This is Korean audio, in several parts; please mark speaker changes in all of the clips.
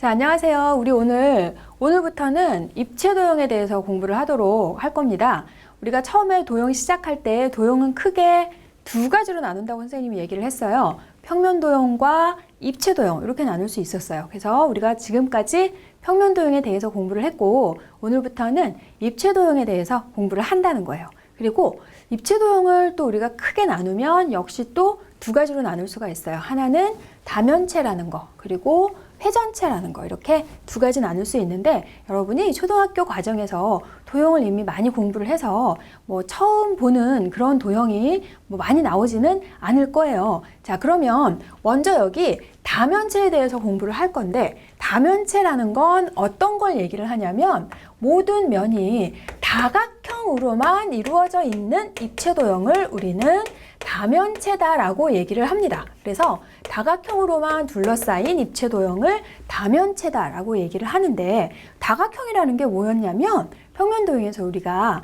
Speaker 1: 자, 안녕하세요. 우리 오늘부터는 입체 도형에 대해서 공부를 하도록 할 겁니다. 우리가 처음에 도형 시작할 때 도형은 크게 두 가지로 나눈다고 선생님이 얘기를 했어요. 평면 도형과 입체 도형 이렇게 나눌 수 있었어요. 그래서 우리가 지금까지 평면 도형에 대해서 공부를 했고 오늘부터는 입체 도형에 대해서 공부를 한다는 거예요. 그리고 입체 도형을 또 우리가 크게 나누면 역시 또 두 가지로 나눌 수가 있어요. 하나는 다면체라는 거, 그리고 회전체라는 거, 이렇게 두 가지 나눌 수 있는데 여러분이 초등학교 과정에서 도형을 이미 많이 공부를 해서 처음 보는 그런 도형이 많이 나오지는 않을 거예요. 자, 그러면 먼저 여기 다면체에 대해서 공부를 할 건데 다면체라는 건 어떤 걸 얘기를 하냐면 모든 면이 다각형으로만 이루어져 있는 입체 도형을 우리는 다면체다라고 얘기를 합니다. 그래서 다각형으로만 둘러싸인 입체 도형을 다면체다라고 얘기를 하는데 다각형이라는 게 뭐였냐면 평면 도형에서 우리가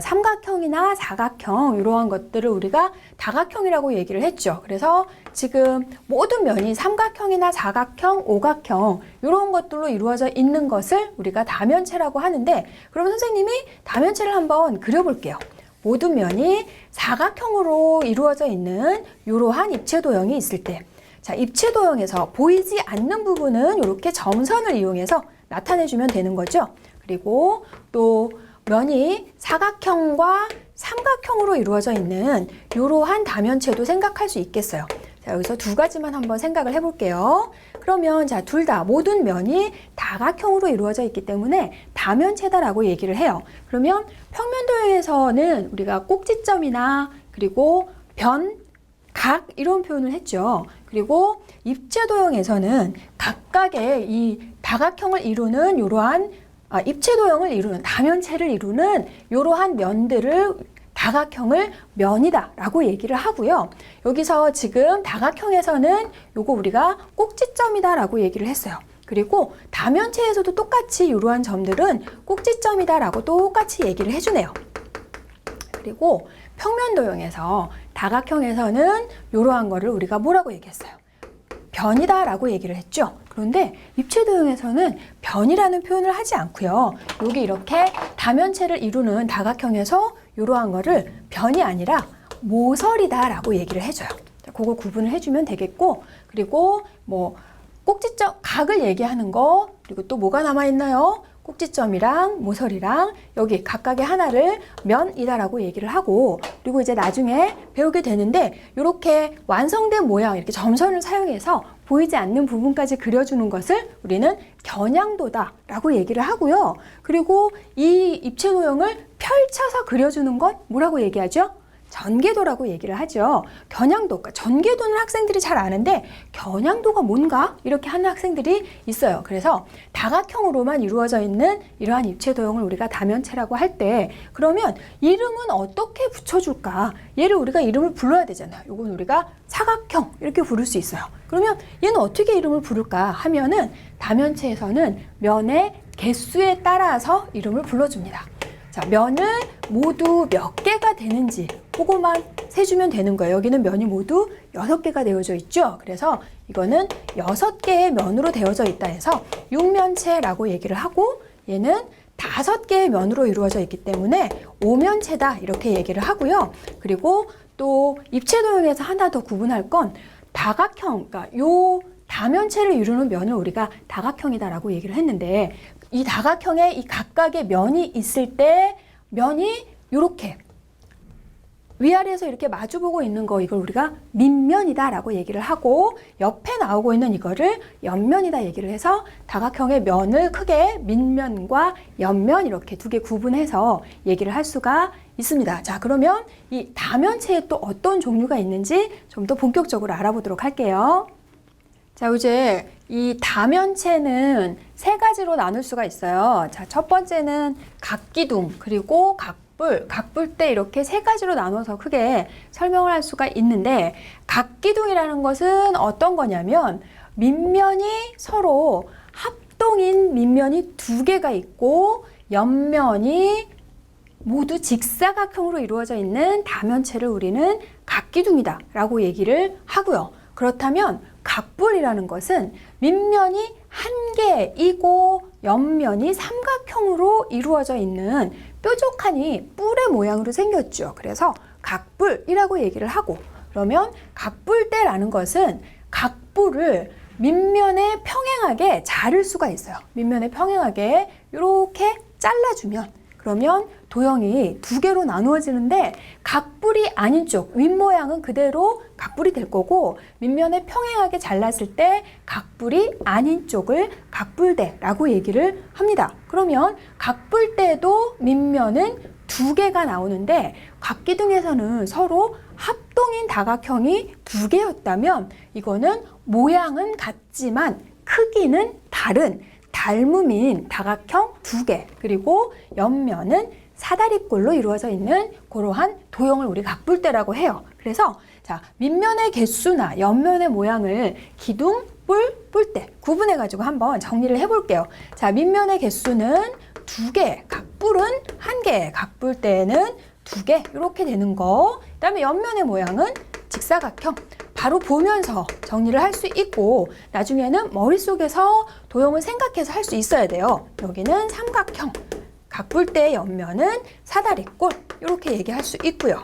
Speaker 1: 삼각형이나 사각형 이러한 것들을 우리가 다각형이라고 얘기를 했죠. 그래서 지금 모든 면이 삼각형이나 사각형, 오각형 이런 것들로 이루어져 있는 것을 우리가 다면체라고 하는데 그러면 선생님이 다면체를 한번 그려볼게요. 모든 면이 사각형으로 이루어져 있는 이러한 입체 도형이 있을 때 자, 입체 도형에서 보이지 않는 부분은 이렇게 점선을 이용해서 나타내주면 되는 거죠. 그리고 또 면이 사각형과 삼각형으로 이루어져 있는 이러한 다면체도 생각할 수 있겠어요. 자, 여기서 두 가지만 한번 생각을 해볼게요. 그러면 자, 둘 다 모든 면이 다각형으로 이루어져 있기 때문에 다면체다라고 얘기를 해요. 그러면 평면 도형에서는 우리가 꼭지점이나 그리고 변, 각 이런 표현을 했죠. 그리고 입체 도형에서는 각각의 이 다각형을 이루는 이러한 입체 도형을 이루는 다면체를 이루는 이러한 면들을 다각형을 면이다 라고 얘기를 하고요. 여기서 지금 다각형에서는 요거 우리가 꼭지점이다 라고 얘기를 했어요. 그리고 다면체에서도 똑같이 이러한 점들은 꼭지점이다 라고 똑같이 얘기를 해주네요. 그리고 평면 도형에서 다각형에서는 이러한 거를 우리가 뭐라고 얘기했어요? 변이다 라고 얘기를 했죠. 그런데 입체 도형에서는 변이라는 표현을 하지 않고요. 여기 이렇게 다면체를 이루는 다각형에서 이러한 거를 변이 아니라 모서리다 라고 얘기를 해줘요. 그거 구분을 해주면 되겠고 그리고 꼭지점, 각을 얘기하는 거 그리고 또 뭐가 남아있나요? 꼭지점이랑 모서리랑 여기 각각의 하나를 면이다 라고 얘기를 하고 그리고 이제 나중에 배우게 되는데 이렇게 완성된 모양 이렇게 점선을 사용해서 보이지 않는 부분까지 그려주는 것을 우리는 겨냥도다 라고 얘기를 하고요. 그리고 이 입체 도형을 펼쳐서 그려주는 건 뭐라고 얘기하죠? 전개도라고 얘기를 하죠. 겨냥도, 전개도는 학생들이 잘 아는데 겨냥도가 뭔가? 이렇게 하는 학생들이 있어요. 그래서 다각형으로만 이루어져 있는 이러한 입체 도형을 우리가 다면체라고 할 때 그러면 이름은 어떻게 붙여줄까? 얘를 우리가 이름을 불러야 되잖아요. 이건 우리가 사각형 이렇게 부를 수 있어요. 그러면 얘는 어떻게 이름을 부를까 하면은 다면체에서는 면의 개수에 따라서 이름을 불러줍니다. 자, 면을 모두 몇 개가 되는지 그거만 세주면 되는 거예요. 여기는 면이 모두 6개가 되어져 있죠. 그래서 이거는 6개의 면으로 되어져 있다 해서 육면체라고 얘기를 하고 얘는 5개의 면으로 이루어져 있기 때문에 오면체다 이렇게 얘기를 하고요. 그리고 또 입체 도형에서 하나 더 구분할 건 다각형, 그러니까 요 다면체를 이루는 면을 우리가 다각형이다라고 얘기를 했는데 이 다각형에 이 각각의 면이 있을 때 면이 이렇게 위아래에서 이렇게 마주보고 있는 거 이걸 우리가 밑면이다 라고 얘기를 하고 옆에 나오고 있는 이거를 옆면이다 얘기를 해서 다각형의 면을 크게 밑면과 옆면 이렇게 두 개 구분해서 얘기를 할 수가 있습니다. 자, 그러면 이 다면체에 또 어떤 종류가 있는지 좀 더 본격적으로 알아보도록 할게요. 자, 이제 이 다면체는 세 가지로 나눌 수가 있어요. 자, 첫 번째는 각기둥, 그리고 각불대 이렇게 세 가지로 나눠서 크게 설명을 할 수가 있는데 각기둥이라는 것은 어떤 거냐면 밑면이 서로 합동인 밑면이 두 개가 있고 옆면이 모두 직사각형으로 이루어져 있는 다면체를 우리는 각기둥이다 라고 얘기를 하고요. 그렇다면 각뿔이라는 것은 밑면이 한 개이고 옆면이 삼각형으로 이루어져 있는 뾰족하니 뿔의 모양으로 생겼죠. 그래서 각뿔이라고 얘기를 하고, 그러면 각뿔대라는 것은 각뿔을 밑면에 평행하게 자를 수가 있어요. 밑면에 평행하게 이렇게 잘라주면, 그러면 도형이 두 개로 나누어지는데 각뿔이 아닌 쪽 윗모양은 그대로 각뿔이 될 거고, 밑면에 평행하게 잘랐을 때 각뿔이 아닌 쪽을 각뿔대라고 얘기를 합니다. 그러면 각뿔대도 밑면은 두 개가 나오는데 각기둥에서는 서로 합동인 다각형이 두 개였다면, 이거는 모양은 같지만 크기는 다른 닮음인 다각형 두 개, 그리고 옆면은 사다리꼴로 이루어져 있는 그러한 도형을 우리 각뿔대라고 해요. 그래서 자, 밑면의 개수나 옆면의 모양을 기둥, 뿔, 뿔대 구분해 가지고 한번 정리를 해볼게요. 자, 밑면의 개수는 두 개, 각뿔은 한 개, 각뿔대는 두 개, 이렇게 되는 거. 그다음에 옆면의 모양은 직사각형. 바로 보면서 정리를 할 수 있고, 나중에는 머릿속에서 도형을 생각해서 할 수 있어야 돼요. 여기는 삼각형, 각뿔대의 옆면은 사다리꼴, 이렇게 얘기할 수 있고요.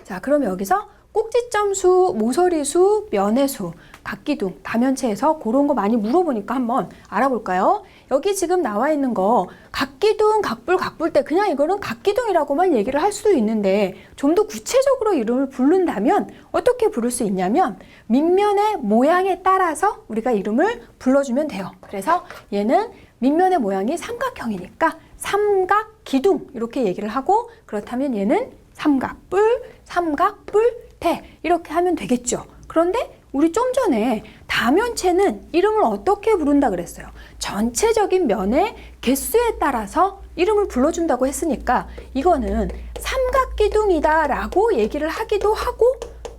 Speaker 1: 자, 그럼 여기서 꼭지점 수, 모서리 수, 면의 수, 각기둥, 다면체에서 그런 거 많이 물어보니까 한번 알아볼까요? 여기 지금 나와 있는 거 각기둥, 각뿔, 각뿔대, 그냥 이거는 각기둥이라고만 얘기를 할 수도 있는데, 좀 더 구체적으로 이름을 부른다면 어떻게 부를 수 있냐면 밑면의 모양에 따라서 우리가 이름을 불러주면 돼요. 그래서 얘는 밑면의 모양이 삼각형이니까 삼각기둥 이렇게 얘기를 하고, 그렇다면 얘는 삼각뿔, 삼각뿔대 이렇게 하면 되겠죠. 그런데 우리 좀 전에 다면체는 이름을 어떻게 부른다 그랬어요? 전체적인 면의 개수에 따라서 이름을 불러준다고 했으니까 이거는 삼각기둥이다 라고 얘기를 하기도 하고,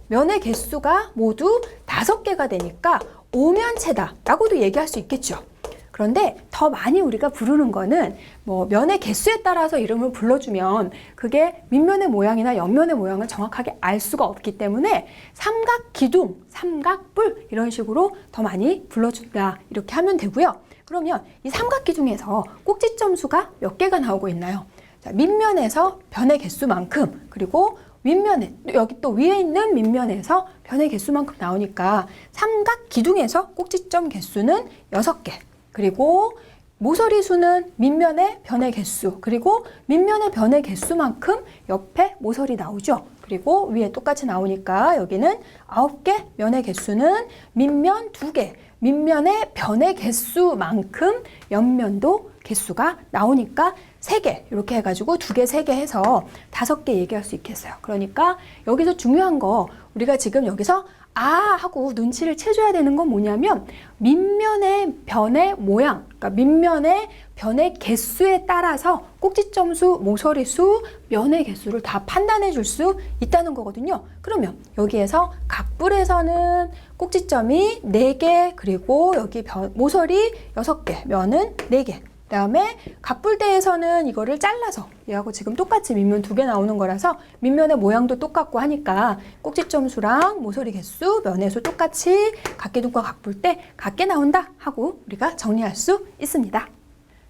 Speaker 1: 면의 개수가 모두 5개가 되니까 오면체다 라고도 얘기할 수 있겠죠. 그런데 더 많이 우리가 부르는 거는 뭐 면의 개수에 따라서 이름을 불러주면 그게 밑면의 모양이나 옆면의 모양을 정확하게 알 수가 없기 때문에 삼각기둥, 삼각뿔 이런 식으로 더 많이 불러준다 이렇게 하면 되고요. 그러면 이 삼각기둥에서 꼭지점 수가 몇 개가 나오고 있나요? 자, 밑면에서 변의 개수만큼, 그리고 윗면에, 여기 또 위에 있는 밑면에서 변의 개수만큼 나오니까 삼각기둥에서 꼭지점 개수는 6개, 그리고 모서리 수는 밑면의 변의 개수, 그리고 밑면의 변의 개수만큼 옆에 모서리 나오죠. 그리고 위에 똑같이 나오니까 여기는 9개, 면의 개수는 밑면 2개, 밑면의 변의 개수만큼 옆면도 개수가 나오니까 3개, 이렇게 해가지고 2개, 3개 해서 5개 얘기할 수 있겠어요. 그러니까 여기서 중요한 거, 우리가 지금 여기서 하고 눈치를 채줘야 되는 건 뭐냐면 밑면의 변의 모양, 그러니까 밑면의 변의 개수에 따라서 꼭지점 수, 모서리 수, 면의 개수를 다 판단해 줄 수 있다는 거거든요. 그러면 여기에서 각뿔에서는 꼭지점이 4개, 그리고 여기 모서리 6개, 면은 4개. 그 다음에 각뿔대에서는 이거를 잘라서 얘하고 지금 똑같이 밑면 2개 나오는 거라서 밑면의 모양도 똑같고 하니까 꼭지점 수랑 모서리 개수, 면의 수 똑같이 각기둥과 각뿔대 같게 나온다 하고 우리가 정리할 수 있습니다.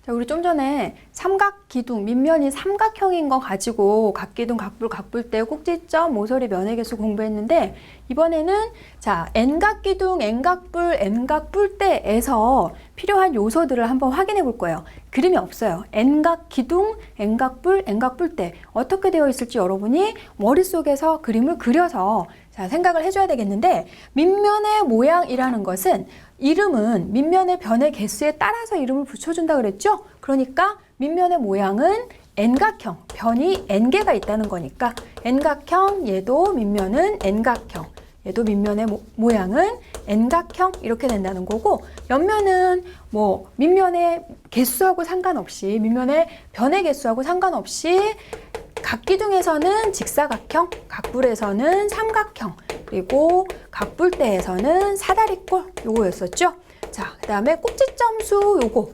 Speaker 1: 자, 우리 좀 전에 삼각기둥, 밑면이 삼각형인 거 가지고 각기둥, 각뿔, 각뿔대, 꼭지점, 모서리, 면의 개수 공부했는데, 이번에는 자, N각기둥, N각뿔, N각뿔대에서 필요한 요소들을 한번 확인해 볼 거예요. 그림이 없어요. N각기둥, N각뿔, N각뿔대 어떻게 되어 있을지 여러분이 머릿속에서 그림을 그려서 자, 생각을 해줘야 되겠는데, 밑면의 모양이라는 것은 이름은 밑면의 변의 개수에 따라서 이름을 붙여준다 그랬죠? 그러니까 밑면의 모양은 N각형, 변이 N개가 있다는 거니까 N각형, 얘도 밑면은 N각형, 얘도 밑면의 모양은 N각형 이렇게 된다는 거고, 옆면은 뭐 밑면의 개수하고 상관없이, 밑면의 변의 개수하고 상관없이 각기둥에서는 직사각형, 각뿔에서는 삼각형, 그리고 각뿔대에서는 사다리꼴 요거였었죠. 자, 그 다음에 꼭지점 수 요거.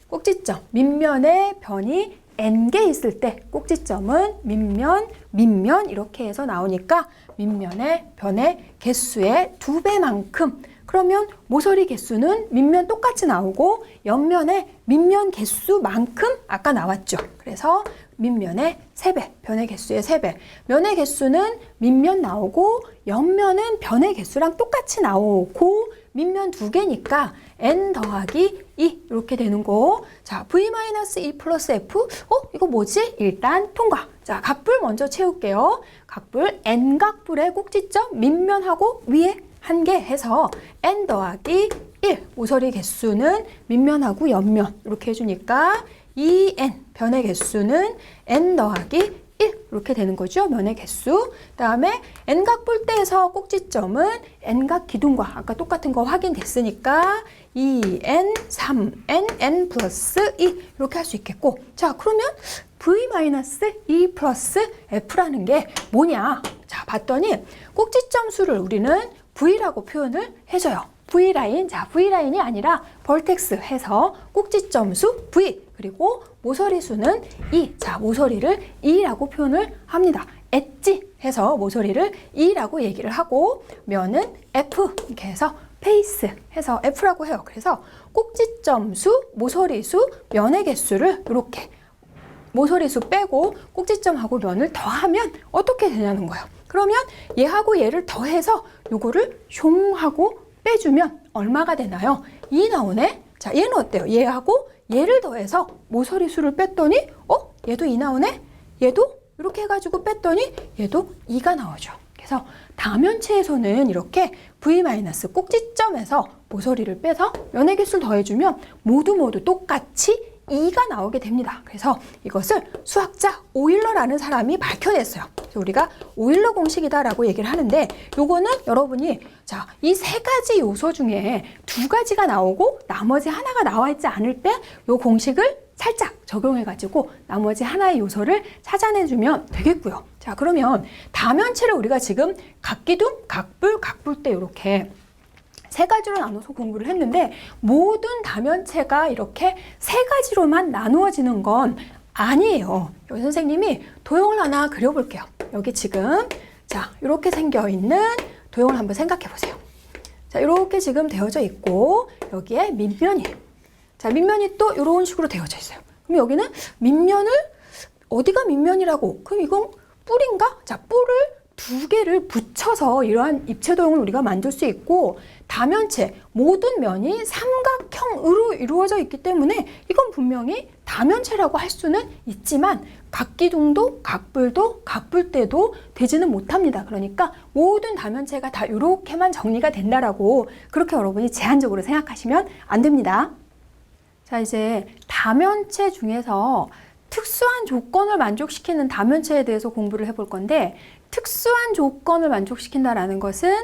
Speaker 1: 꼭지점, 밑면의 변이 n개 있을 때 꼭지점은 밑면 이렇게 해서 나오니까 밑면의 변의 개수의 2배만큼, 그러면 모서리 개수는 밑면 똑같이 나오고 옆면의 밑면 개수만큼 아까 나왔죠. 그래서 밑면의 3배, 변의 개수의 3배. 면의 개수는 밑면 나오고 옆면은 변의 개수랑 똑같이 나오고 밑면 2개니까 n 더하기 2 이렇게 되는 거. 자, v-e 플러스 f. 이거 뭐지? 일단 통과. 자, 각불 먼저 채울게요. 각불 n각불의 꼭지점 밑면하고 위에 1개 해서 n 더하기 1. 모서리 개수는 밑면하고 옆면 이렇게 해주니까 2n. 변의 개수는 n 더하기 1 이렇게 되는 거죠. 면의 개수. 다음에 n각 볼 때에서 꼭지점은 n각 기둥과 아까 똑같은 거 확인됐으니까 2n, 3n, n 플러스 2 이렇게 할 수 있겠고, 자 그러면 v-e 플러스 f라는 게 뭐냐? 자 봤더니 꼭지점 수를 우리는 v라고 표현을 해줘요. V라인, 자 V라인이 아니라 벌텍스 해서 꼭지점 수 V, 그리고 모서리 수는 2, 자 모서리를 2라고 표현을 합니다. 엣지 해서 모서리를 2라고 얘기를 하고, 면은 F 이렇게 해서 페이스 해서 F라고 해요. 그래서 꼭지점 수, 모서리 수, 면의 개수를 이렇게 모서리 수 빼고 꼭지점하고 면을 더하면 어떻게 되냐는 거예요. 그러면 얘하고 얘를 더해서 요거를 숑 하고 빼주면 얼마가 되나요? 2 나오네. 자, 얘는 어때요? 얘하고 얘를 더해서 모서리 수를 뺐더니 얘도 2 나오네. 얘도 이렇게 해가지고 뺐더니 얘도 2가 나오죠. 그래서 다면체에서는 이렇게 v- 꼭지점에서 모서리를 빼서 면의 개수를 더해주면 모두 똑같이 2가 나오게 됩니다. 그래서 이것을 수학자 오일러라는 사람이 밝혀냈어요. 그래서 우리가 오일러 공식이다라고 얘기를 하는데, 요거는 여러분이 자, 이 3가지 요소 중에 2가지가 나오고 나머지 하나가 나와 있지 않을 때 요 공식을 살짝 적용해가지고 나머지 하나의 요소를 찾아내주면 되겠고요. 자, 그러면 다면체를 우리가 지금 각기둥, 각불, 각불대 이렇게 3가지로 나눠서 공부를 했는데, 모든 다면체가 이렇게 3가지로만 나누어지는 건 아니에요. 여기 선생님이 도형을 하나 그려볼게요. 여기 지금 자 이렇게 생겨있는 도형을 한번 생각해 보세요. 자 이렇게 지금 되어져 있고 여기에 밑면이, 자 밑면이 또 이런 식으로 되어져 있어요. 그럼 여기는 밑면을 어디가 밑면이라고? 그럼 이건 뿔인가? 자 뿔을 2개를 붙여서 이러한 입체 도형을 우리가 만들 수 있고, 다면체 모든 면이 삼각형으로 이루어져 있기 때문에 이건 분명히 다면체라고 할 수는 있지만 각기둥도 각불도 각불대도 되지는 못합니다. 그러니까 모든 다면체가 다 이렇게만 정리가 된다라고 그렇게 여러분이 제한적으로 생각하시면 안 됩니다. 자 이제 다면체 중에서 특수한 조건을 만족시키는 다면체에 대해서 공부를 해볼 건데, 특수한 조건을 만족시킨다라는 것은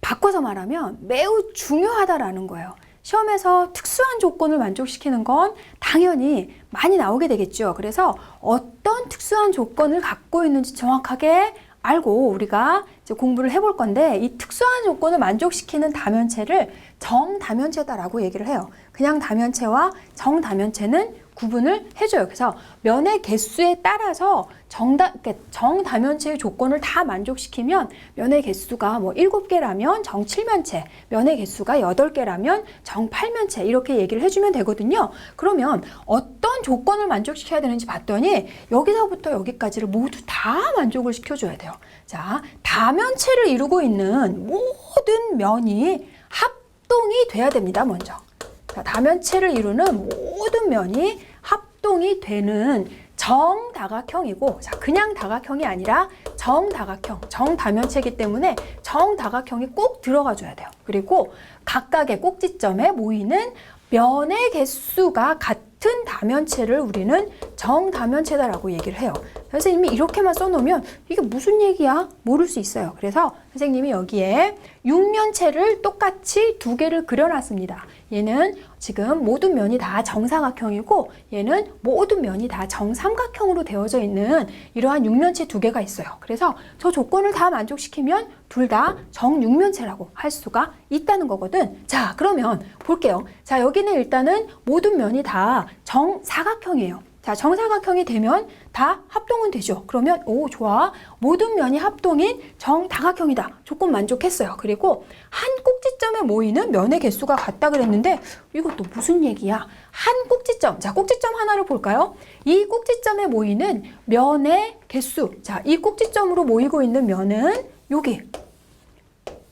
Speaker 1: 바꿔서 말하면 매우 중요하다라는 거예요. 시험에서 특수한 조건을 만족시키는 건 당연히 많이 나오게 되겠죠. 그래서 어떤 특수한 조건을 갖고 있는지 정확하게 알고 우리가 이제 공부를 해볼 건데, 이 특수한 조건을 만족시키는 다면체를 정다면체다라고 얘기를 해요. 그냥 다면체와 정다면체는 구분을 해줘요. 그래서 면의 개수에 따라서 정다면체의 조건을 다 만족시키면 면의 개수가 뭐 7개라면 정7면체, 면의 개수가 8개라면 정8면체 이렇게 얘기를 해주면 되거든요. 그러면 어떤 조건을 만족시켜야 되는지 봤더니 여기서부터 여기까지를 모두 다 만족을 시켜줘야 돼요. 자, 다면체를 이루고 있는 모든 면이 합동이 돼야 됩니다. 먼저. 자, 다면체를 이루는 모든 면이 합동이 되는 정다각형이고, 자, 그냥 다각형이 아니라 정다각형, 정다면체이기 때문에 정다각형이 꼭 들어가줘야 돼요. 그리고 각각의 꼭지점에 모이는 면의 개수가 같은 다면체를 우리는 정다면체다라고 얘기를 해요. 선생님이 이렇게만 써놓으면 이게 무슨 얘기야? 모를 수 있어요. 그래서 선생님이 여기에 육면체를 똑같이 2개를 그려놨습니다. 얘는 지금 모든 면이 다 정사각형이고, 얘는 모든 면이 다 정삼각형으로 되어져 있는 이러한 육면체 2개가 있어요. 그래서 저 조건을 다 만족시키면 둘 다 정육면체라고 할 수가 있다는 거거든. 자, 그러면 볼게요. 자, 여기는 일단은 모든 면이 다 정사각형이에요. 자, 정사각형이 되면 다 합동은 되죠. 그러면 오, 좋아. 모든 면이 합동인 정다각형이다. 조건 만족했어요. 그리고 한 꼭지점에 모이는 면의 개수가 같다 그랬는데 이것도 무슨 얘기야? 한 꼭지점. 자, 꼭지점 하나를 볼까요? 이 꼭지점에 모이는 면의 개수. 자, 이 꼭지점으로 모이고 있는 면은 여기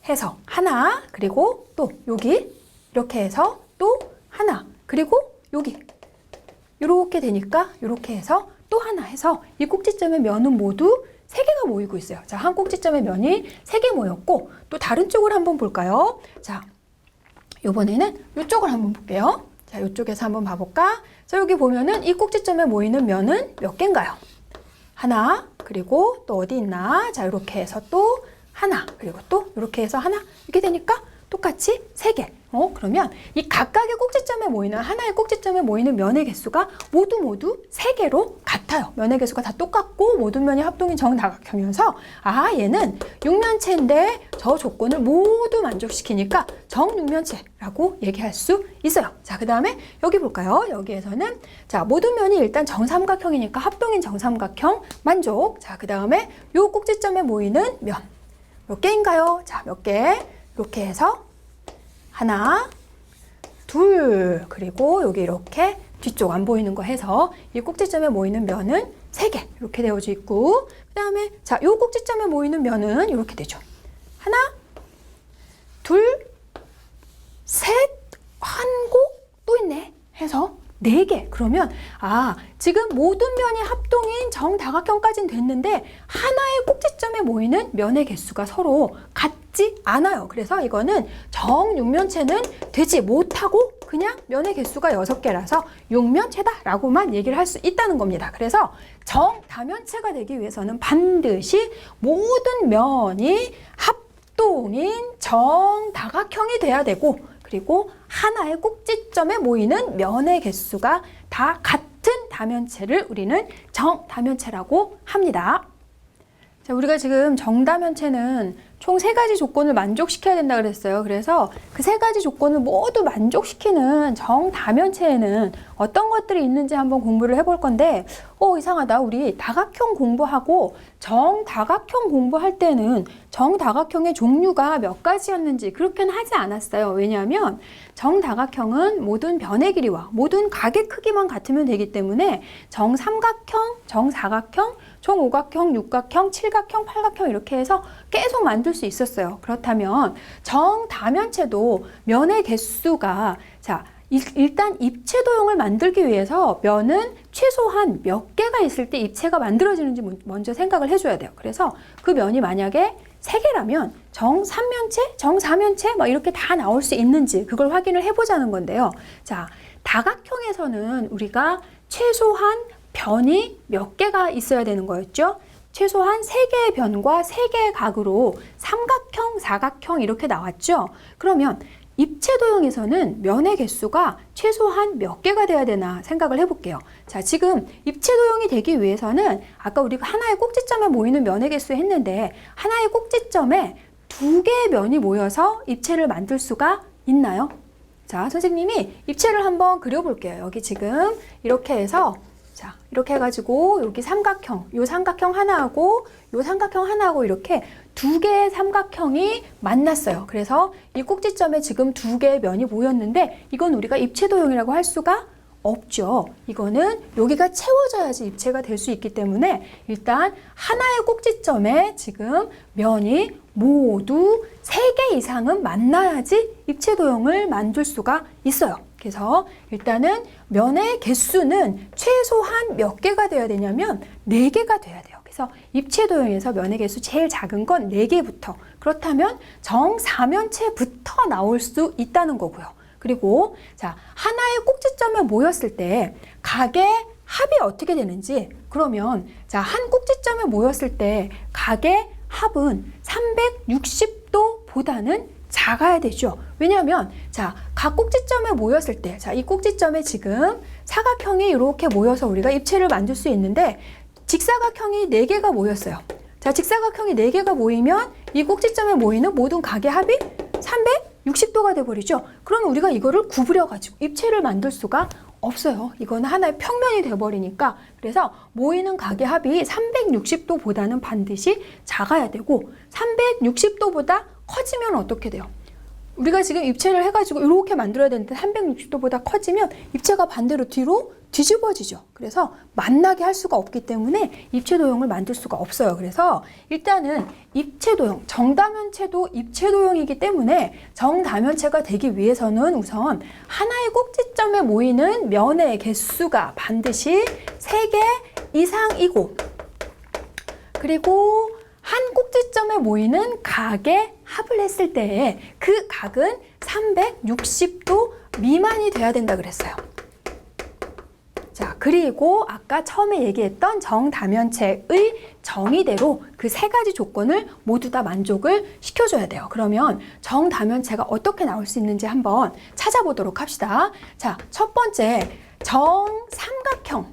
Speaker 1: 해서 하나, 그리고 또 여기 이렇게 해서 또 하나, 그리고 여기 이렇게 되니까 이렇게 해서 또 하나 해서 이 꼭지점의 면은 모두 3개가 모이고 있어요. 자, 한 꼭지점의 면이 3개 모였고 또 다른 쪽을 한번 볼까요? 자, 이번에는 이쪽을 한번 볼게요. 자, 이쪽에서 한번 봐볼까? 자, 여기 보면은 이 꼭지점에 모이는 면은 몇 개인가요? 하나, 그리고 또 어디 있나? 자, 이렇게 해서 또 하나, 그리고 또 이렇게 해서 하나, 이렇게 되니까 똑같이 3개. 그러면 이 각각의 꼭지점에 모이는 하나의 꼭지점에 모이는 면의 개수가 모두 3개로 같아요. 면의 개수가 다 똑같고 모든 면이 합동인 정다각형이어서 아, 얘는 육면체인데 저 조건을 모두 만족시키니까 정육면체라고 얘기할 수 있어요. 자, 그 다음에 여기 볼까요? 여기에서는 자, 모든 면이 일단 정삼각형이니까 합동인 정삼각형 만족. 자, 그 다음에 요 꼭지점에 모이는 면 몇 개인가요? 자, 몇 개? 이렇게 해서 하나, 둘, 그리고 여기 이렇게 뒤쪽 안 보이는 거 해서 이 꼭지점에 모이는 면은 3개 이렇게 되어져 있고 그 다음에 자, 이 꼭지점에 모이는 면은 이렇게 되죠. 하나, 둘, 셋, 한 곡 또 있네 해서 4개. 그러면 아, 지금 모든 면이 합동인 정다각형까지는 됐는데 하나의 꼭지점에 모이는 면의 개수가 서로 같지 않아요. 그래서 이거는 정육면체는 되지 못하고 그냥 면의 개수가 6개라서 육면체다라고만 얘기를 할 수 있다는 겁니다. 그래서 정다면체가 되기 위해서는 반드시 모든 면이 합동인 정다각형이 돼야 되고 그리고 하나의 꼭지점에 모이는 면의 개수가 다 같은 다면체를 우리는 정다면체라고 합니다. 자, 우리가 지금 정다면체는 총 3가지 조건을 만족시켜야 된다 그랬어요. 그래서 그 3가지 조건을 모두 만족시키는 정다면체에는 어떤 것들이 있는지 한번 공부를 해볼 건데 이상하다. 우리 다각형 공부하고 정다각형 공부할 때는 정다각형의 종류가 몇 가지였는지 그렇게는 하지 않았어요. 왜냐하면 정다각형은 모든 변의 길이와 모든 각의 크기만 같으면 되기 때문에 정삼각형, 정사각형, 정오각형, 육각형, 칠각형, 팔각형 이렇게 해서 계속 만들 수 있었어요. 그렇다면 정다면체도 면의 개수가 자, 일단 입체 도형을 만들기 위해서 면은 최소한 몇 개가 있을 때 입체가 만들어지는지 먼저 생각을 해줘야 돼요. 그래서 그 면이 만약에 3개라면 정삼면체, 정사면체 막 이렇게 다 나올 수 있는지 그걸 확인을 해보자는 건데요. 자, 다각형에서는 우리가 최소한 변이 몇 개가 있어야 되는 거였죠? 최소한 3개의 변과 3개의 각으로 삼각형, 사각형 이렇게 나왔죠? 그러면 입체 도형에서는 면의 개수가 최소한 몇 개가 돼야 되나 생각을 해볼게요. 자, 지금 입체 도형이 되기 위해서는 아까 우리가 하나의 꼭지점에 모이는 면의 개수 했는데 하나의 꼭지점에 2개의 면이 모여서 입체를 만들 수가 있나요? 자, 선생님이 입체를 한번 그려볼게요. 여기 지금 이렇게 해서 자, 이렇게 해가지고 여기 삼각형, 요 삼각형 하나하고 요 삼각형 하나하고 이렇게 2개의 삼각형이 만났어요. 그래서 이 꼭지점에 지금 2개의 면이 모였는데 이건 우리가 입체 도형이라고 할 수가 없죠. 이거는 여기가 채워져야지 입체가 될 수 있기 때문에 일단 하나의 꼭지점에 지금 면이 모두 3개 이상은 만나야지 입체 도형을 만들 수가 있어요. 그래서 일단은 면의 개수는 최소한 몇 개가 돼야 되냐면 4개가 돼야 돼요. 그래서 입체 도형에서 면의 개수 제일 작은 건 4개부터 그렇다면 정사면체부터 나올 수 있다는 거고요. 그리고 자, 하나의 꼭지점에 모였을 때 각의 합이 어떻게 되는지 그러면 자, 한 꼭지점에 모였을 때 각의 합은 360도보다는 작아야 되죠. 왜냐하면 자, 각 꼭지점에 모였을 때 자, 이 꼭지점에 지금 사각형이 이렇게 모여서 우리가 입체를 만들 수 있는데 직사각형이 4개가 모였어요. 자, 직사각형이 4개가 모이면 이 꼭지점에 모이는 모든 각의 합이 360도가 돼버리죠. 그러면 우리가 이거를 구부려가지고 입체를 만들 수가 없어요. 이거는 하나의 평면이 돼버리니까. 그래서 모이는 각의 합이 360도보다는 반드시 작아야 되고 360도보다 커지면 어떻게 돼요? 우리가 지금 입체를 해가지고 이렇게 만들어야 되는데 360도보다 커지면 입체가 반대로 뒤로 뒤집어지죠. 그래서 만나게 할 수가 없기 때문에 입체 도형을 만들 수가 없어요. 그래서 일단은 입체 도형, 정다면체도 입체 도형이기 때문에 정다면체가 되기 위해서는 우선 하나의 꼭지점에 모이는 면의 개수가 반드시 3개 이상이고, 그리고 한 꼭지점에 모이는 각의 합을 했을 때에 그 각은 360도 미만이 돼야 된다 그랬어요. 자, 그리고 아까 처음에 얘기했던 정다면체의 정의대로 그 3가지 조건을 모두 다 만족을 시켜줘야 돼요. 그러면 정다면체가 어떻게 나올 수 있는지 한번 찾아보도록 합시다. 자, 첫 번째, 정삼각형.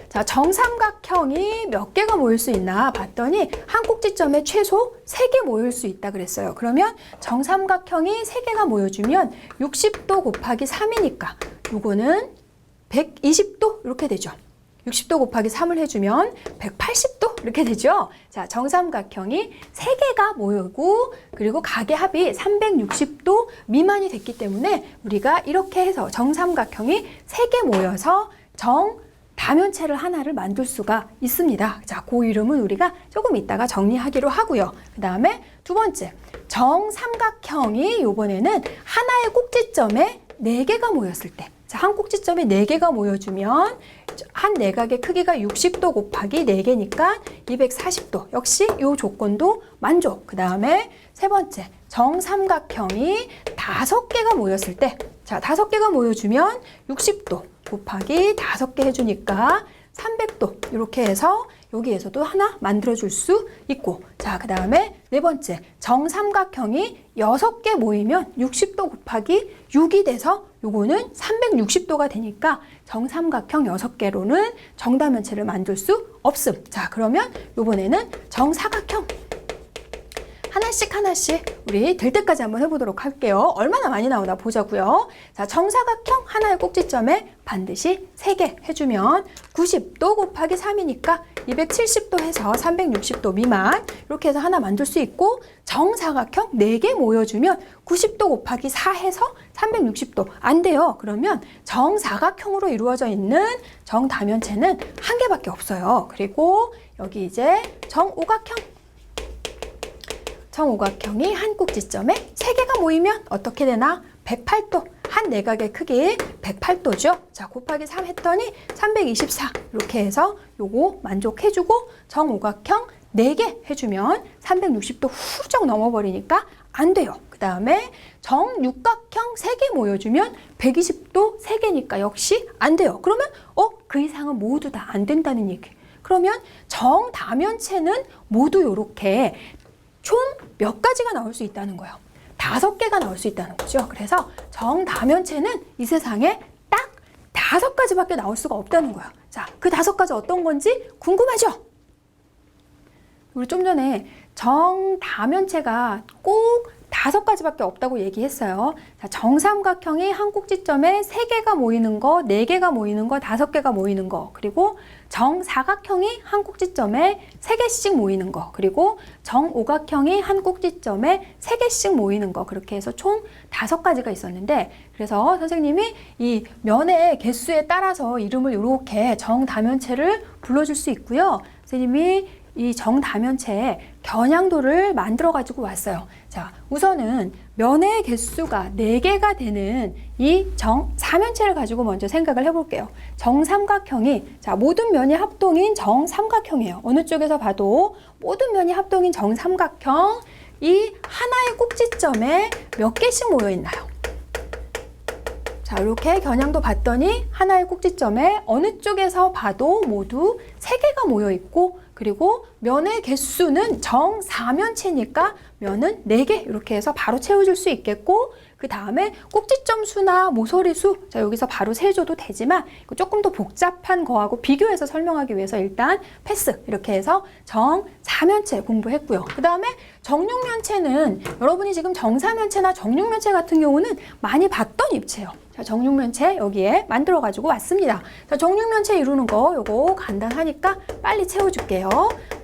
Speaker 1: 자, 정삼각형이 몇 개가 모일 수 있나 봤더니 한 꼭지점에 최소 3개 모일 수 있다 그랬어요. 그러면 정삼각형이 3개가 모여주면 60도 곱하기 3이니까 요거는 120도 이렇게 되죠. 60도 곱하기 3을 해주면 180도 이렇게 되죠. 자, 정삼각형이 3개가 모이고 그리고 각의 합이 360도 미만이 됐기 때문에 우리가 이렇게 해서 정삼각형이 3개 모여서 정다면체를 하나를 만들 수가 있습니다. 자, 그 이름은 우리가 조금 이따가 정리하기로 하고요. 그 다음에 두 번째, 정삼각형이 이번에는 하나의 꼭지점에 4개가 모였을 때, 자, 한 꼭지점에 4개가 모여주면 한 내각의 크기가 60도 곱하기 4개니까 240도. 역시 이 조건도 만족. 그 다음에 세 번째, 정삼각형이 5개가 모였을 때, 자, 5개가 모여주면 60도 곱하기 5개 해주니까 300도. 이렇게 해서 여기에서도 하나 만들어줄 수 있고, 자, 그 다음에 네 번째, 정삼각형이 6개 모이면 60도 곱하기 6이 돼서 요거는 360도가 되니까 정삼각형 6개로는 정다면체를 만들 수 없음. 자, 그러면 요번에는 정사각형. 하나씩 우리 될 때까지 한번 해보도록 할게요. 얼마나 많이 나오나 보자고요. 자, 정사각형 하나의 꼭지점에 반드시 3개 해주면 90도 곱하기 3이니까 270도 해서 360도 미만, 이렇게 해서 하나 만들 수 있고, 정사각형 4개 모여주면 90도 곱하기 4 해서 360도 안 돼요. 그러면 정사각형으로 이루어져 있는 정다면체는 1개밖에 없어요. 그리고 여기 이제 정오각형이 한 꼭지점에 3개가 모이면 어떻게 되나? 108도. 한 내각의 크기 108도죠. 자, 곱하기 3 했더니 324. 이렇게 해서 요거 만족해주고, 정오각형 4개 해주면 360도 훌쩍 넘어버리니까 안 돼요. 그 다음에 정육각형 3개 모여주면 120도 3개니까 역시 안 돼요. 그러면 그 이상은 모두 다 안 된다는 얘기. 그러면 정다면체는 모두 이렇게 총 몇 가지가 나올 수 있다는 거예요. 5개가 나올 수 있다는 거죠. 그래서 정다면체는 이 세상에 딱 5가지밖에 나올 수가 없다는 거예요. 자, 그 5가지 어떤 건지 궁금하죠? 우리 좀 전에 정다면체가 꼭 5가지밖에 없다고 얘기했어요. 자, 정삼각형이 한 꼭지점에 3개가 모이는 거, 4개가 모이는 거, 5개가 모이는 거, 그리고 정사각형이 한 꼭지점에 3개씩 모이는 거, 그리고 정오각형이 한 꼭지점에 3개씩 모이는 거, 그렇게 해서 총 5가지가 있었는데, 그래서 선생님이 이 면의 개수에 따라서 이름을 이렇게 정다면체를 불러줄 수 있고요. 선생님이 이 정다면체의 겨냥도를 만들어 가지고 왔어요. 자, 우선은 면의 개수가 4개가 되는 이 정사면체를 가지고 먼저 생각을 해볼게요. 정삼각형이, 자, 모든 면이 합동인 정삼각형이에요. 어느 쪽에서 봐도 모든 면이 합동인 정삼각형, 이 하나의 꼭지점에 몇 개씩 모여 있나요? 자, 이렇게 겨냥도 봤더니 하나의 꼭지점에 어느 쪽에서 봐도 모두 3개가 모여 있고, 그리고 면의 개수는 정사면체니까 면은 4개 이렇게 해서 바로 채워줄 수 있겠고, 그 다음에 꼭지점 수나 모서리 수, 자 여기서 바로 세줘도 되지만 조금 더 복잡한 거하고 비교해서 설명하기 위해서 일단 패스 이렇게 해서 정사면체 공부했고요. 그 다음에 정육면체는 여러분이 지금 정사면체나 정육면체 같은 경우는 많이 봤던 입체예요. 자, 정육면체 여기에 만들어 가지고 왔습니다. 자, 정육면체 이루는 거 요거 간단하니까 빨리 채워줄게요.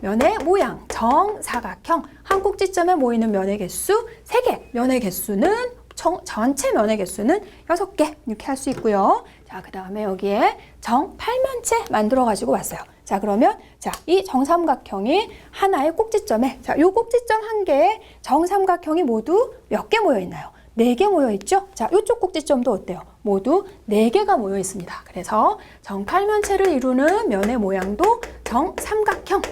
Speaker 1: 면의 모양 정사각형, 한 꼭지점에 모이는 면의 개수 3개, 면의 개수는 전체 면의 개수는 6개 이렇게 할 수 있고요. 자, 그 다음에 여기에 정팔면체 만들어 가지고 왔어요. 자, 그러면 자, 이 정삼각형이 하나의 꼭지점에, 자, 요 꼭지점 한 개에 정삼각형이 모두 몇 개 모여 있나요? 4개 모여 있죠? 자, 이쪽 꼭지점도 어때요? 모두 4개가 모여 있습니다. 그래서 정팔면체를 이루는 면의 모양도 정삼각형.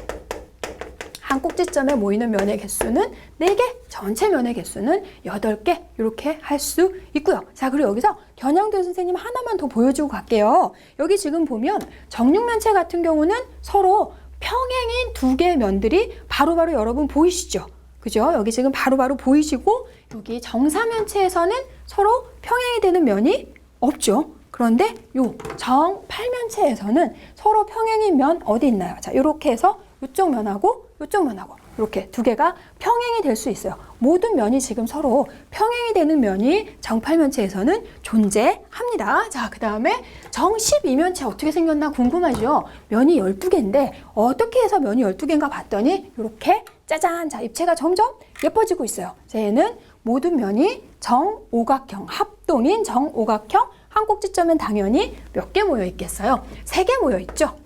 Speaker 1: 한 꼭지점에 모이는 면의 개수는 4개, 전체 면의 개수는 8개 이렇게 할 수 있고요. 자, 그리고 여기서 겨냥도 선생님 하나만 더 보여주고 갈게요. 여기 지금 보면 정육면체 같은 경우는 서로 평행인 2개의 면들이 바로바로 여러분 보이시죠? 그죠? 여기 지금 바로바로 보이시고, 여기 정사면체에서는 서로 평행이 되는 면이 없죠. 그런데 요 정팔면체에서는 서로 평행인 면 어디 있나요? 자, 이렇게 해서 이쪽 면하고 이쪽 면하고 이렇게 2개가 평행이 될 수 있어요. 모든 면이 지금 서로 평행이 되는 면이 정팔면체에서는 존재합니다. 자, 그 다음에 정12면체 어떻게 생겼나 궁금하죠? 면이 12개인데 어떻게 해서 면이 12개인가 봤더니 이렇게 짜잔! 자, 입체가 점점 예뻐지고 있어요. 자, 얘는 모든 면이 정오각형, 합동인 정오각형, 한 꼭지점엔 당연히 몇 개 모여 있겠어요? 3개 모여 있죠?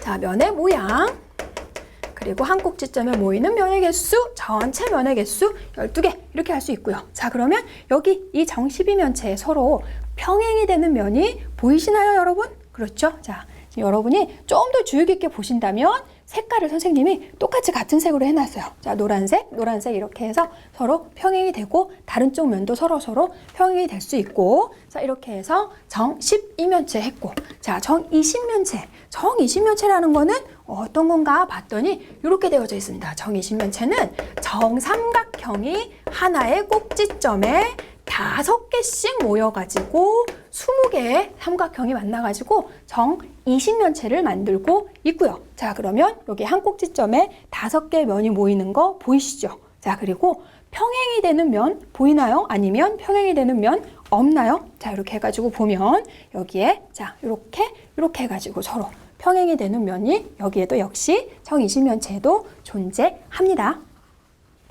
Speaker 1: 자, 면의 모양, 그리고 한 꼭지점에 모이는 면의 개수, 전체 면의 개수 12개 이렇게 할 수 있고요. 자, 그러면 여기 이 정12면체에 서로 평행이 되는 면이 보이시나요, 여러분? 그렇죠? 자, 여러분이 좀 더 주의 깊게 보신다면 색깔을 선생님이 똑같이 같은 색으로 해놨어요. 자, 노란색, 노란색 이렇게 해서 서로 평행이 되고 다른 쪽 면도 서로 평행이 될 수 있고, 자, 이렇게 해서 정12면체 했고, 자, 정20면체. 정20면체라는 거는 어떤 건가 봤더니 이렇게 되어져 있습니다. 정20면체는 정삼각형이 하나의 꼭지점에 5개씩 모여가지고 20개의 삼각형이 만나가지고 정20면체를 만들고 있고요. 자, 그러면 여기 한 꼭지점에 5개의 면이 모이는 거 보이시죠? 자, 그리고 평행이 되는 면 보이나요? 아니면 평행이 되는 면 없나요? 자, 이렇게 해가지고 보면 여기에 자, 이렇게 해가지고 서로 평행이 되는 면이 여기에도 역시 정20면체에도 존재합니다.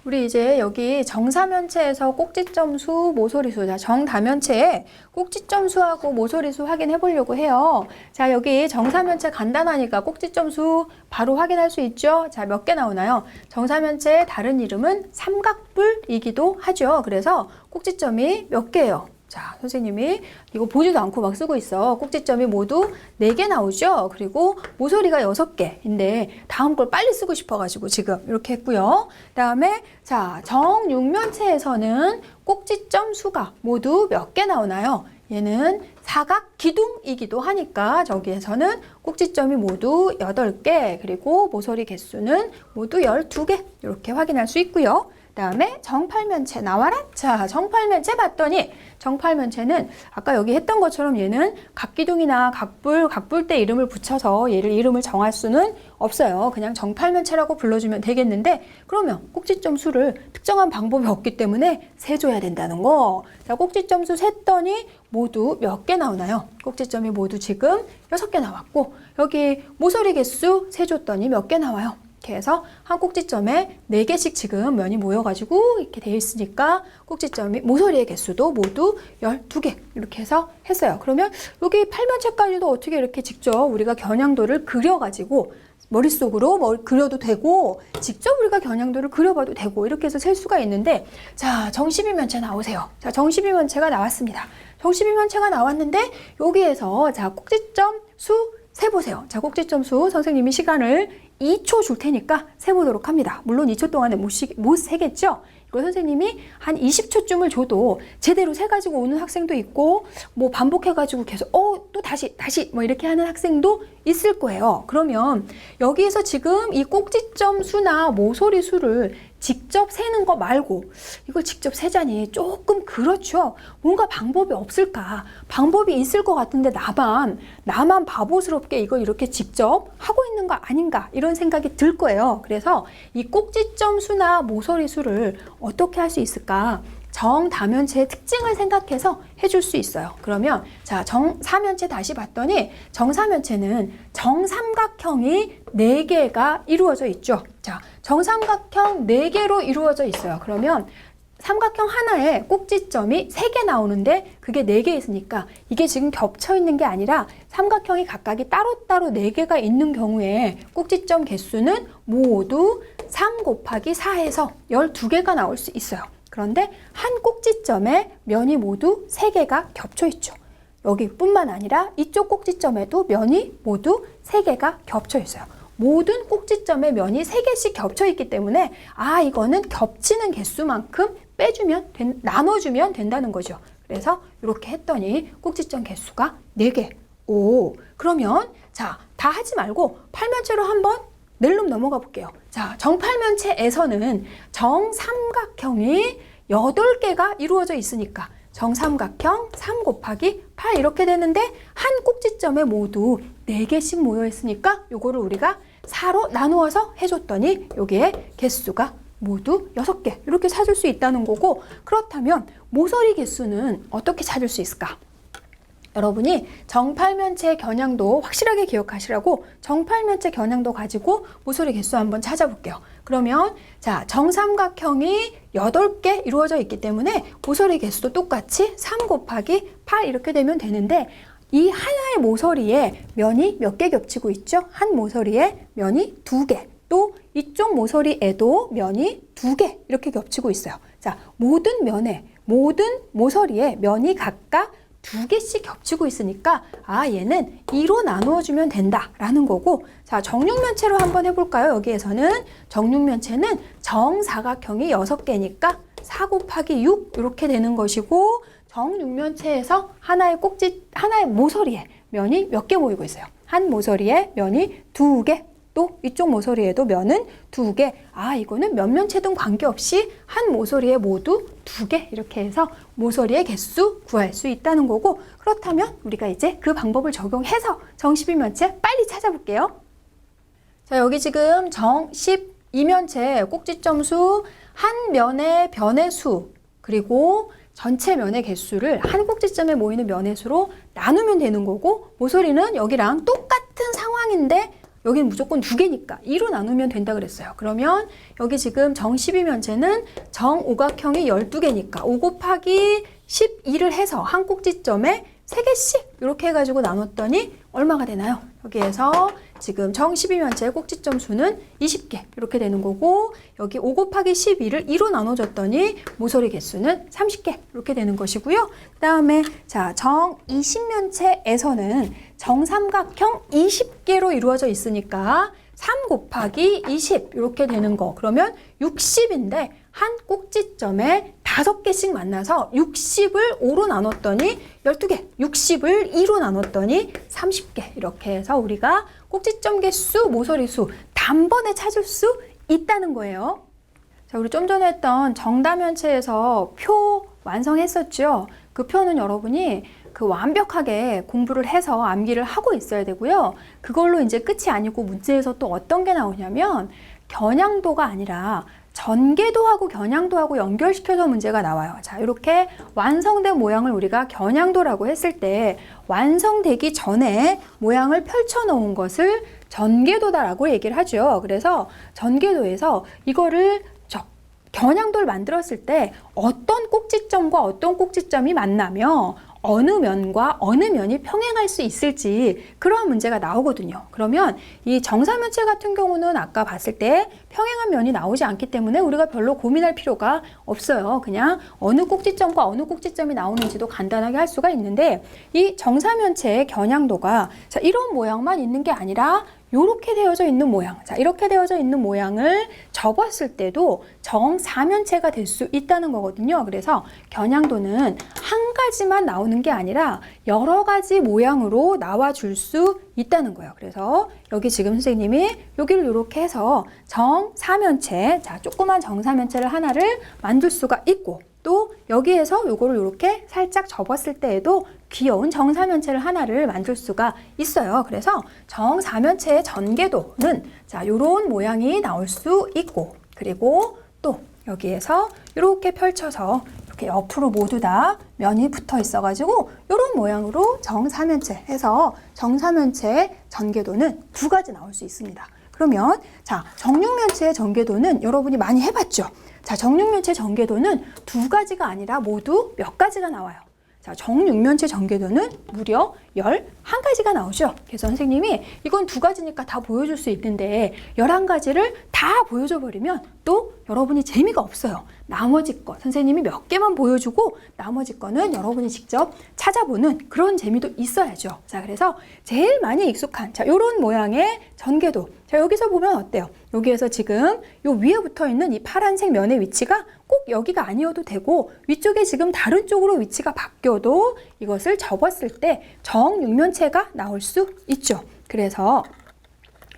Speaker 1: 우리 이제 여기 정사면체에서 꼭지점 수, 모서리 수, 자, 정다면체에 꼭지점 수하고 모서리 수 확인해 보려고 해요. 자, 여기 정사면체 간단하니까 꼭지점 수 바로 확인할 수 있죠? 자, 몇 개 나오나요? 정사면체의 다른 이름은 삼각뿔이기도 하죠. 그래서 꼭지점이 몇 개예요? 자, 선생님이 이거 보지도 않고 막 쓰고 있어. 꼭지점이 모두 4개 나오죠? 그리고 모서리가 6개인데 다음 걸 빨리 쓰고 싶어가지고 지금 이렇게 했고요. 그 다음에 자, 정육면체에서는 꼭지점 수가 모두 몇 개 나오나요? 얘는 사각 기둥이기도 하니까 저기에서는 꼭지점이 모두 8개, 그리고 모서리 개수는 모두 12개 이렇게 확인할 수 있고요. 그 다음에 정팔면체 나와라. 자, 정팔면체 봤더니 정팔면체는 아까 여기 했던 것처럼 얘는 각기둥이나 각뿔대 이름을 붙여서 얘를 이름을 정할 수는 없어요. 그냥 정팔면체라고 불러주면 되겠는데, 그러면 꼭지점 수를 특정한 방법이 없기 때문에 세줘야 된다는 거. 자, 꼭지점 수 셌더니 모두 몇 개 나오나요? 꼭지점이 모두 지금 6개 나왔고, 여기 모서리 개수 세줬더니 몇 개 나와요? 이렇게 해서 한 꼭지점에 4개씩 지금 면이 모여가지고 이렇게 되어 있으니까 꼭지점이 모서리의 개수도 모두 12개 이렇게 해서 했어요. 그러면 여기 팔면체까지도 어떻게 이렇게 직접 우리가 겨냥도를 그려가지고 머릿속으로 그려도 되고 직접 우리가 겨냥도를 그려봐도 되고 이렇게 해서 셀 수가 있는데, 자, 정12면체 나오세요. 자, 정12면체가 나왔습니다. 정12면체가 나왔는데 여기에서 자, 꼭지점 수 세보세요. 자, 꼭지점 수 선생님이 시간을 2초 줄 테니까 세보도록 합니다. 물론 2초 동안에 못 세겠죠? 이거 선생님이 한 20초쯤을 줘도 제대로 세가지고 오는 학생도 있고, 뭐 반복해가지고 계속 또 다시 뭐 이렇게 하는 학생도 있을 거예요. 그러면 여기에서 지금 이 꼭지점 수나 모서리 수를 직접 세는 거 말고 이걸 직접 세자니 조금 그렇죠. 뭔가 방법이 없을까? 방법이 있을 것 같은데 나만 바보스럽게 이걸 이렇게 직접 하고 있는 거 아닌가? 이런 생각이 들 거예요. 그래서 이 꼭지점 수나 모서리 수를 어떻게 할 수 있을까? 정다면체의 특징을 생각해서 해줄 수 있어요. 그러면 자, 정사면체 다시 봤더니 정사면체는 정삼각형이 4개가 이루어져 있죠. 자, 정삼각형 4개로 이루어져 있어요. 그러면 삼각형 하나에 꼭지점이 3개 나오는데 그게 4개 있으니까 이게 지금 겹쳐 있는 게 아니라 삼각형이 각각이 따로따로 4개가 있는 경우에 꼭지점 개수는 모두 3 곱하기 4해서 12개가 나올 수 있어요. 그런데 한 꼭지점에 면이 모두 3개가 겹쳐 있죠. 여기뿐만 아니라 이쪽 꼭지점에도 면이 모두 3개가 겹쳐 있어요. 모든 꼭지점에 면이 3개씩 겹쳐 있기 때문에 이거는 겹치는 개수만큼 나눠주면 된다는 거죠. 그래서 이렇게 했더니 꼭지점 개수가 4개. 오, 그러면 자, 다 하지 말고 팔면체로 한번 낼름 넘어가 볼게요. 자, 정팔면체에서는 정삼각형이 8개가 이루어져 있으니까 정삼각형 3 곱하기 8 이렇게 되는데 한 꼭지점에 모두 4개씩 모여 있으니까 요거를 우리가 4로 나누어서 해줬더니 여기에 개수가 모두 6개 이렇게 찾을 수 있다는 거고, 그렇다면 모서리 개수는 어떻게 찾을 수 있을까? 여러분이 정팔면체 겨냥도 확실하게 기억하시라고 정팔면체 겨냥도 가지고 모서리 개수 한번 찾아볼게요. 그러면 자, 정삼각형이 8개 이루어져 있기 때문에 모서리 개수도 똑같이 3 곱하기 8 이렇게 되면 되는데 이 하나의 모서리에 면이 몇 개 겹치고 있죠? 한 모서리에 면이 2개, 또 이쪽 모서리에도 면이 2개 이렇게 겹치고 있어요. 자, 모든 모서리에 면이 각각 2개씩 겹치고 있으니까 얘는 2로 나누어주면 된다라는 거고, 자, 정육면체로 한번 해볼까요? 여기에서는 정육면체는 정사각형이 6개니까 4 곱하기 6 이렇게 되는 것이고, 정육면체에서 하나의 모서리에 면이 몇 개 모이고 있어요. 한 모서리에 면이 2개, 또 이쪽 모서리에도 면은 2개. 이거는 면면체등 관계없이 한 모서리에 모두 2개 이렇게 해서 모서리의 개수 구할 수 있다는 거고, 그렇다면 우리가 이제 그 방법을 적용해서 정12면체 빨리 찾아볼게요. 자, 여기 지금 정12면체 꼭지점 수, 한 면의 변의 수, 그리고 전체 면의 개수를 한 꼭지점에 모이는 면의 수로 나누면 되는 거고, 모서리는 여기랑 똑같은 상황인데 여기는 무조건 2개니까 2로 나누면 된다 그랬어요. 그러면 여기 지금 정12면체는 정오각형이 12개니까 5 곱하기 12를 해서 한 꼭지점에 3개씩 이렇게 해가지고 나눴더니 얼마가 되나요? 여기에서 지금 정12면체의 꼭지점 수는 20개 이렇게 되는 거고, 여기 5 곱하기 12를 2로 나눠줬더니 모서리 개수는 30개 이렇게 되는 것이고요. 그 다음에 자, 정20면체에서는 정삼각형 20개로 이루어져 있으니까 3 곱하기 20 이렇게 되는 거. 그러면 60인데 한 꼭지점에 5개씩 만나서 60을 5로 나눴더니 12개, 60을 2로 나눴더니 30개 이렇게 해서 우리가 꼭지점 개수, 모서리 수 단번에 찾을 수 있다는 거예요. 자, 우리 좀 전에 했던 정다면체에서 표 완성했었죠. 그 표는 여러분이 완벽하게 공부를 해서 암기를 하고 있어야 되고요. 그걸로 이제 끝이 아니고 문제에서 또 어떤 게 나오냐면 겨냥도가 아니라 전개도하고 겨냥도하고 연결시켜서 문제가 나와요. 자, 이렇게 완성된 모양을 우리가 겨냥도라고 했을 때 완성되기 전에 모양을 펼쳐 놓은 것을 전개도다라고 얘기를 하죠. 그래서 전개도에서 이거를 겨냥도를 만들었을 때 어떤 꼭지점과 어떤 꼭지점이 만나며 어느 면과 어느 면이 평행할 수 있을지 그런 문제가 나오거든요. 그러면 이 정사면체 같은 경우는 아까 봤을 때 평행한 면이 나오지 않기 때문에 우리가 별로 고민할 필요가 없어요. 그냥 어느 꼭지점과 어느 꼭지점이 나오는지도 간단하게 할 수가 있는데, 이 정사면체의 겨냥도가 자, 이런 모양만 있는 게 아니라 이렇게 되어져 있는 모양, 자, 이렇게 되어져 있는 모양을 접었을 때도 정사면체가 될 수 있다는 거거든요. 그래서 겨냥도는 한 한 가지만 나오는 게 아니라 여러 가지 모양으로 나와줄 수 있다는 거예요. 그래서 여기 지금 선생님이 여기를 이렇게 해서 정사면체, 자, 조그만 정사면체를 하나를 만들 수가 있고, 또 여기에서 요거를 이렇게 살짝 접었을 때에도 귀여운 정사면체를 하나를 만들 수가 있어요. 그래서 정사면체의 전개도는 자, 요런 모양이 나올 수 있고, 그리고 또 여기에서 이렇게 펼쳐서 이렇게 옆으로 모두 다 면이 붙어 있어가지고 이런 모양으로 정사면체 해서 정사면체의 전개도는 두 가지 나올 수 있습니다. 그러면 자, 정육면체의 전개도는 여러분이 많이 해봤죠? 자, 정육면체 전개도는 두 가지가 아니라 모두 몇 가지가 나와요. 자, 정육면체 전개도는 무려 11가지가 나오죠. 그래서 선생님이 이건 두 가지니까 다 보여줄 수 있는데 11가지를 다 보여줘 버리면 또 여러분이 재미가 없어요. 나머지 거 선생님이 몇 개만 보여주고 나머지 거는 여러분이 직접 찾아보는 그런 재미도 있어야죠. 자, 그래서 제일 많이 익숙한 자, 요런 모양의 전개도. 자, 여기서 보면 어때요? 여기에서 지금 요 위에 붙어 있는 이 파란색 면의 위치가 꼭 여기가 아니어도 되고 위쪽에 지금 다른 쪽으로 위치가 바뀌어도 이것을 접었을 때 정육면체가 나올 수 있죠. 그래서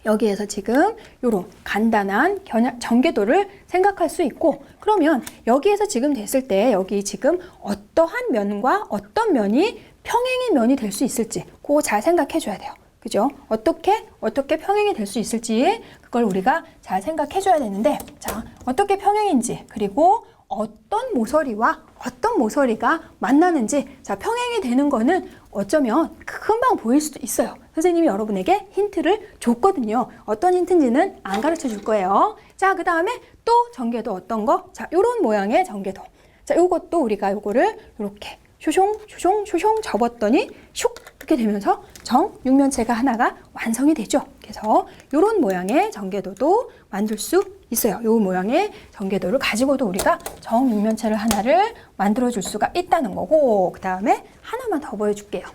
Speaker 1: 여기에서 지금 요런 간단한 전개도를 생각할 수 있고, 그러면 여기에서 지금 됐을 때 여기 지금 어떠한 면과 어떤 면이 평행인 면이 될 수 있을지 그거 잘 생각해 줘야 돼요. 그죠? 어떻게 평행이 될 수 있을지 그걸 우리가 잘 생각해 줘야 되는데, 자, 어떻게 평행인지, 그리고 어떤 모서리와 어떤 모서리가 만나는지, 자, 평행이 되는 거는 어쩌면 금방 보일 수도 있어요. 선생님이 여러분에게 힌트를 줬거든요. 어떤 힌트인지는 안 가르쳐 줄 거예요. 자, 그 다음에 또 전개도 어떤 거? 자, 요런 모양의 전개도. 자, 요것도 우리가 요거를 요렇게 쇼숑 접었더니 슉 이렇게 되면서 정육면체가 하나가 완성이 되죠. 그래서 이런 모양의 전개도도 만들 수 있어요. 이 모양의 전개도를 가지고도 우리가 정육면체를 하나를 만들어 줄 수가 있다는 거고, 그 다음에 하나만 더 보여줄게요.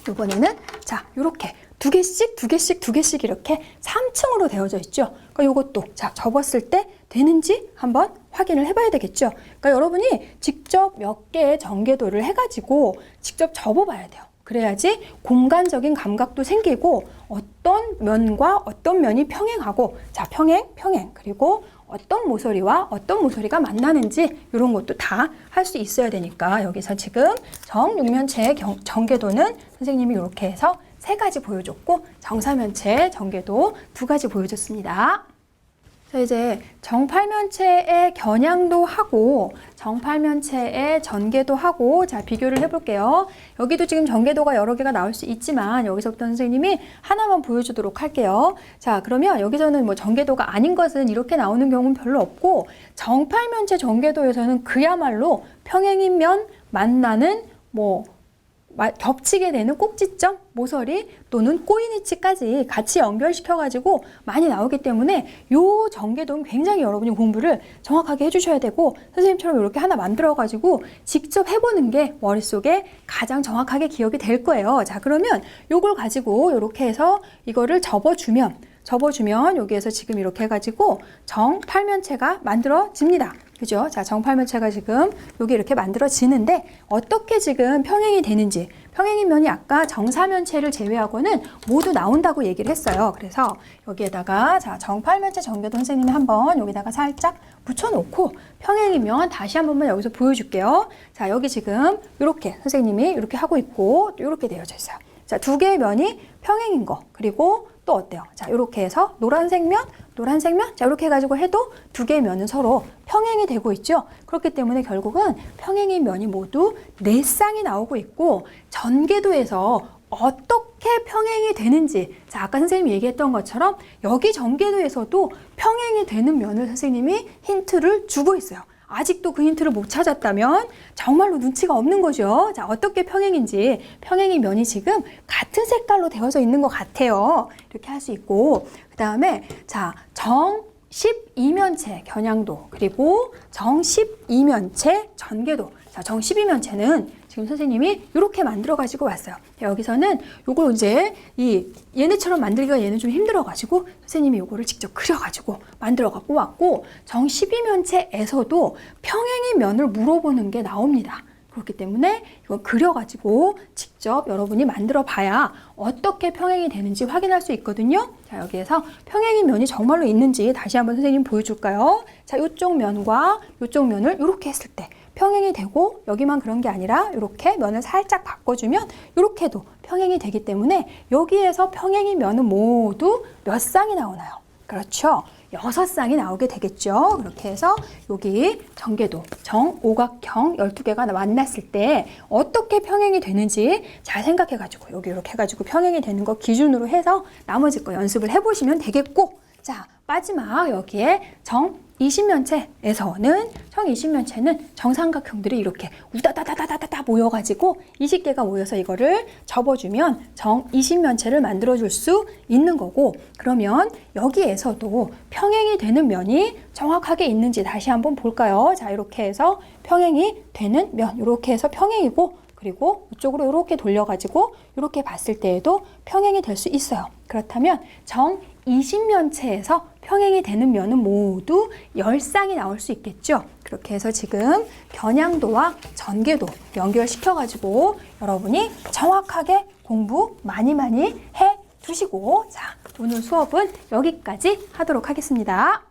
Speaker 1: 이번에는 자, 이렇게 두 개씩 이렇게 3층으로 되어져 있죠. 그러니까 이것도 자, 접었을 때 되는지 한번 확인을 해봐야 되겠죠. 그러니까 여러분이 직접 몇 개의 전개도를 해가지고 직접 접어봐야 돼요. 그래야지 공간적인 감각도 생기고 어떤 면과 어떤 면이 평행하고, 자, 평행, 그리고 어떤 모서리와 어떤 모서리가 만나는지 이런 것도 다 할 수 있어야 되니까 여기서 지금 정육면체의 전개도는 선생님이 이렇게 해서 3가지 보여줬고, 정사면체의 전개도 2가지 보여줬습니다. 자, 이제 정팔면체의 겨냥도 하고 정팔면체의 전개도 하고 자, 비교를 해볼게요. 여기도 지금 전개도가 여러 개가 나올 수 있지만 여기서부터 선생님이 하나만 보여주도록 할게요. 자, 그러면 여기서는 뭐 전개도가 아닌 것은 이렇게 나오는 경우는 별로 없고, 정팔면체 전개도에서는 그야말로 평행인 면 만나는 겹치게 되는 꼭지점, 모서리 또는 꼬인 위치까지 같이 연결시켜가지고 많이 나오기 때문에 요 전개도는 굉장히 여러분이 공부를 정확하게 해주셔야 되고, 선생님처럼 이렇게 하나 만들어가지고 직접 해보는 게 머릿속에 가장 정확하게 기억이 될 거예요. 자, 그러면 요걸 가지고 이렇게 해서 이거를 접어주면 여기에서 지금 이렇게 해가지고 정팔면체가 만들어집니다. 그죠? 자, 정팔면체가 지금 여기 이렇게 만들어지는데 어떻게 지금 평행이 되는지, 평행인 면이 아까 정사면체를 제외하고는 모두 나온다고 얘기를 했어요. 그래서 여기에다가 자, 정팔면체 전개도 선생님이 한번 여기다가 살짝 붙여놓고 평행인 면 다시 한 번만 여기서 보여줄게요. 자, 여기 지금 이렇게 선생님이 이렇게 하고 있고 이렇게 되어져 있어요. 자, 2개의 면이 평행인 거, 그리고 또 어때요? 자, 이렇게 해서 노란색 면, 자, 이렇게 해가지고 해도 2개의 면은 서로 평행이 되고 있죠. 그렇기 때문에 결국은 평행인 면이 모두 4쌍이 나오고 있고, 전개도에서 어떻게 평행이 되는지, 자, 아까 선생님이 얘기했던 것처럼 여기 전개도에서도 평행이 되는 면을 선생님이 힌트를 주고 있어요. 아직도 그 힌트를 못 찾았다면 정말로 눈치가 없는 거죠. 자, 어떻게 평행인지, 평행인 면이 지금 같은 색깔로 되어져 있는 것 같아요. 이렇게 할 수 있고, 그 다음에 자, 정12면체 겨냥도, 그리고 정12면체 전개도. 자, 정12면체는 지금 선생님이 이렇게 만들어 가지고 왔어요. 여기서는 요걸 이제 얘네처럼 만들기가 얘는 좀 힘들어 가지고 선생님이 요거를 직접 그려 가지고 만들어 갖고 왔고, 정12면체에서도 평행인 면을 물어보는 게 나옵니다. 그렇기 때문에 이거 그려가지고 직접 여러분이 만들어 봐야 어떻게 평행이 되는지 확인할 수 있거든요. 자, 여기에서 평행의 면이 정말로 있는지 다시 한번 선생님 보여줄까요? 자, 이쪽 면과 이쪽 면을 이렇게 했을 때 평행이 되고, 여기만 그런 게 아니라 이렇게 면을 살짝 바꿔주면 이렇게도 평행이 되기 때문에 여기에서 평행의 면은 모두 몇 쌍이 나오나요? 그렇죠. 6쌍이 나오게 되겠죠. 그렇게 해서 여기 전개도, 정오각형 12개가 만났을 때 어떻게 평행이 되는지 잘 생각해가지고 여기 이렇게 해가지고 평행이 되는 거 기준으로 해서 나머지 거 연습을 해보시면 되겠고, 자, 마지막 여기에 정20면체에서는 정20면체는 정삼각형들이 이렇게 우다다다다다다 모여가지고 20개가 모여서 이거를 접어주면 정20면체를 만들어줄 수 있는 거고, 그러면 여기에서도 평행이 되는 면이 정확하게 있는지 다시 한번 볼까요? 자, 이렇게 해서 평행이 되는 면, 이렇게 해서 평행이고, 그리고 이쪽으로 이렇게 돌려가지고 이렇게 봤을 때에도 평행이 될 수 있어요. 그렇다면 정20면체에서 평행이 되는 면은 모두 10쌍이 나올 수 있겠죠. 그렇게 해서 지금 겨냥도와 전개도 연결시켜가지고 여러분이 정확하게 공부 많이 해 두시고, 자, 오늘 수업은 여기까지 하도록 하겠습니다.